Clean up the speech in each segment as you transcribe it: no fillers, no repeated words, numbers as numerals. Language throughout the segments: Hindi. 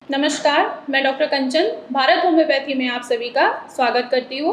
नमस्कार, मैं डॉक्टर कंचन भारत होम्योपैथी में आप सभी का स्वागत करती हूँ।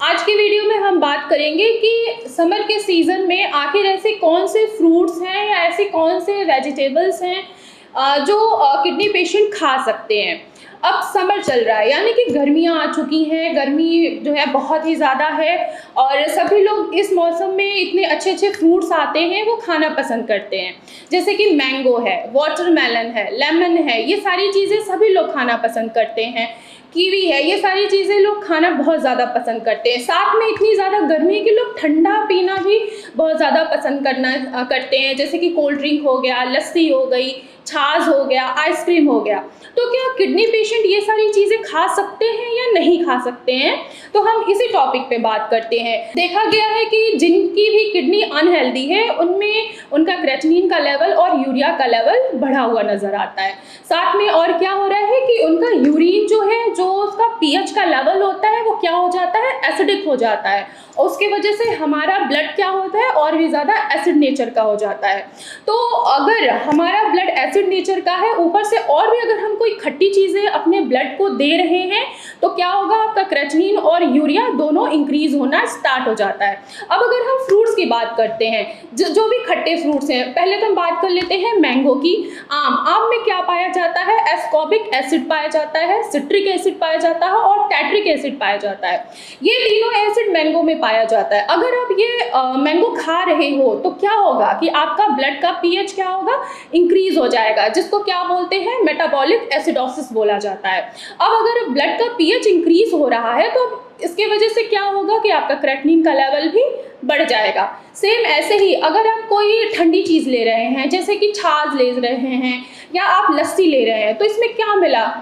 आज की वीडियो में हम बात करेंगे कि समर के सीज़न में आखिर ऐसे कौन से फ्रूट्स हैं या ऐसे कौन से वेजिटेबल्स हैं जो किडनी पेशेंट खा सकते हैं। अब समर चल रहा है यानी कि गर्मियाँ आ चुकी हैं, गर्मी जो है बहुत ही ज़्यादा है और सभी लोग इस मौसम में इतने अच्छे अच्छे फ्रूट्स आते हैं वो खाना पसंद करते हैं। जैसे कि मैंगो है, वाटरमेलन है, लेमन है, ये सारी चीज़ें सभी लोग खाना पसंद करते हैं। कीवी है, ये सारी चीज़ें लोग खाना बहुत ज़्यादा पसंद करते हैं। साथ में इतनी ज़्यादा गर्मी है कि लोग ठंडा पीना भी बहुत ज़्यादा पसंद करते हैं। जैसे कि कोल्ड ड्रिंक हो गया, लस्सी हो गई, छाछ हो गया, आइसक्रीम हो गया। तो क्या किडनी पेशेंट ये सारी चीज़ें खा सकते हैं या नहीं खा सकते हैं, तो हम इसी टॉपिक पे बात करते हैं। देखा गया है कि जिनकी भी किडनी अनहेल्दी है उनमें उनका क्रेटिनिन का लेवल और यूरिया का लेवल बढ़ा हुआ नजर आता है। साथ में और क्या हो रहा है कि उनका यूरिन जो है, जो उसका पीएच का लेवल होता है वो क्या हो जाता है, एसिडिक हो जाता है और उसकी वजह से हमारा ब्लड क्या होता है, और भी ज़्यादा एसिड नेचर का हो जाता है। तो अगर हमारा ब्लड एसिड नेचर का है, ऊपर से और भी अगर हम कोई खट्टी चीज़ें अपने ब्लड को दे रहे हैं तो क्या होगा, आपका क्रेटिनिन और यूरिया दोनों इंक्रीज होना स्टार्ट हो जाता है। अब अगर हम फ्रूट्स की बात करते हैं, जो भी खट्टे फ्रूट्स हैं, पहले तो हम बात कर लेते हैं मैंगो की। आम में क्या पाया जाता है, एस्कॉर्बिक एसिड पाया जाता है, सिट्रिक एसिड पाया जाता है और टैट्रिक एसिड पाया जाता है। ये तीनों एसिड मैंगो में पाया जाता है। अगर आप ये मैंगो खा रहे हो तो क्या होगा कि आपका ब्लड का पीएच क्या होगा, इंक्रीज हो जाएगा, जिसको क्या बोलते हैं, मेटाबॉलिक एसिडोसिस बोला जाता है। अब अगर ब्लड का पीएच इंक्रीज हो रहा है तो इसके वजह से क्या होगा कि आपका क्रेटिनिन का लेवल भी बढ़ जाएगा। सेम ऐसे ही अगर आप कोई ठंडी चीज़ ले रहे हैं, जैसे कि छाछ ले रहे हैं या आप लस्सी ले रहे हैं, तो इसमें क्या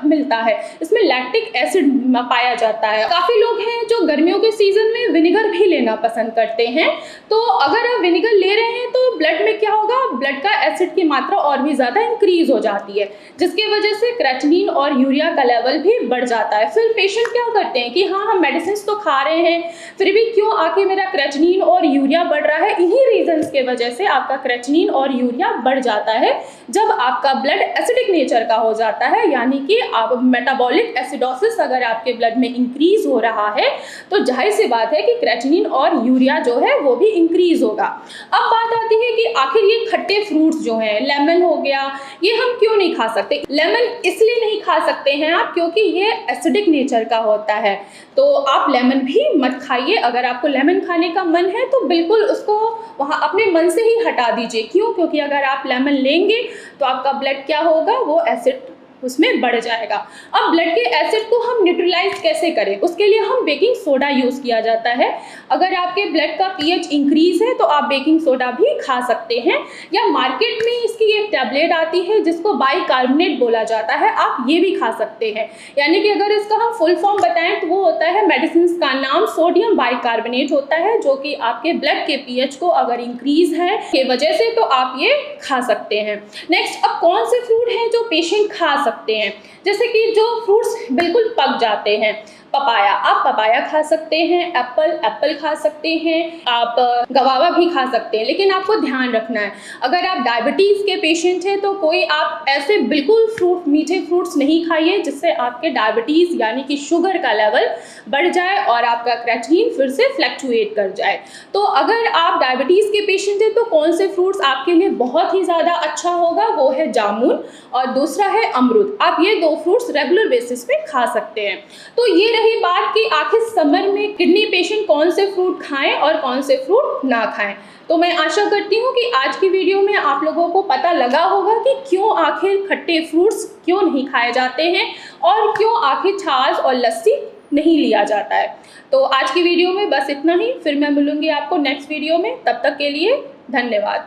मिलता है, इसमें लैक्टिक एसिड पाया जाता है। काफ़ी लोग हैं जो गर्मियों के सीज़न में विनेगर भी लेना पसंद करते हैं। तो अगर आप विनेगर ले रहे हैं तो ब्लड में क्या होगा, ब्लड का एसिड की मात्रा और भी ज़्यादा इंक्रीज हो जाती है, जिसकी वजह से क्रेटिनिन और यूरिया का लेवल भी बढ़ जाता है। फिर पेशेंट क्या करते हैं कि हाँ, हम मेडिसिन तो खा रहे हैं, फिर भी क्यों आके मेरा क्रेटिनिन और यूरिया बढ़ रहा है। इन्हीं रीजंस के वजह से आपका क्रेटिनिन और यूरिया बढ़ जाता है जब आपका ब्लड एसिडिक नेचर का हो जाता है, यानी कि आप मेटाबॉलिक एसिडोसिस अगर आपके ब्लड में इंक्रीज हो रहा है तो जाहिर सी बात है कि क्रेटिनिन और यूरिया जो है वो भी इंक्रीज होगा। अब बात आती है कि आखिर ये खट्टे फ्रूट्स जो हैं, लेमन हो गया, ये हम क्यों नहीं खा सकते। लेमन इसलिए नहीं खा सकते हैं आप क्योंकि ये एसिडिक नेचर का होता है, तो आप लेमन भी मत खाइए। अगर आपको लेमन खाने का मन है तो बिल्कुल उसको वहाँ अपने मन से ही हटा दीजिए। क्यों? क्योंकि अगर आप लेमन लेंगे तो आपका ब्लड क्या होगा, वो एसिड उसमें बढ़ जाएगा। अब ब्लड के एसिड को हम न्यूट्रलाइज कैसे करें, उसके लिए हम बेकिंग सोडा यूज़ किया जाता है। अगर आपके ब्लड का पीएच इंक्रीज है तो आप बेकिंग सोडा भी खा सकते हैं, या मार्केट में इसकी एक टैबलेट आती है जिसको बाइकार्बोनेट बोला जाता है, आप ये भी खा सकते हैं। यानी कि अगर इसका हम फुल फॉर्म बताएं तो वो होता है, मेडिसिन का नाम सोडियम बाइकार्बोनेट होता है, जो कि आपके ब्लड के पीएच को अगर इंक्रीज है के वजह से तो आप ये खा सकते हैं। नेक्स्ट, अब कौन से फ्रूट हैं जो पेशेंट खा सकते हैं, जैसे कि जो फ्रूट्स बिल्कुल पक जाते हैं, पपाया, आप पपाया खा सकते हैं, एप्पल खा सकते हैं, आप गवावा भी खा सकते हैं। लेकिन आपको ध्यान रखना है, अगर आप डायबिटीज़ के पेशेंट हैं तो कोई आप ऐसे बिल्कुल मीठे फ्रूट्स नहीं खाइए जिससे आपके डायबिटीज़ यानी कि शुगर का लेवल बढ़ जाए और आपका क्रेटिनिन फिर से फ्लक्चुएट कर जाए। तो अगर आप डायबिटीज़ के पेशेंट हैं तो कौन से फ्रूट्स आपके लिए बहुत ही ज़्यादा अच्छा होगा, वो है जामुन और दूसरा है अमरूद। आप ये दो फ्रूट्स रेगुलर बेसिस पे खा सकते हैं। तो ये रही बात कि आखिर समर में किडनी पेशेंट कौन से फ्रूट खाएं और कौन से फ्रूट ना खाएं। तो मैं आशा करती हूँ कि आज की वीडियो में आप लोगों को पता लगा होगा कि क्यों आखिर खट्टे फ्रूट्स क्यों नहीं खाए जाते हैं और क्यों आखिर छाछ और लस्सी नहीं लिया जाता है। तो आज की वीडियो में बस इतना ही, फिर मैं मिलूंगी आपको नेक्स्ट वीडियो में। तब तक के लिए धन्यवाद।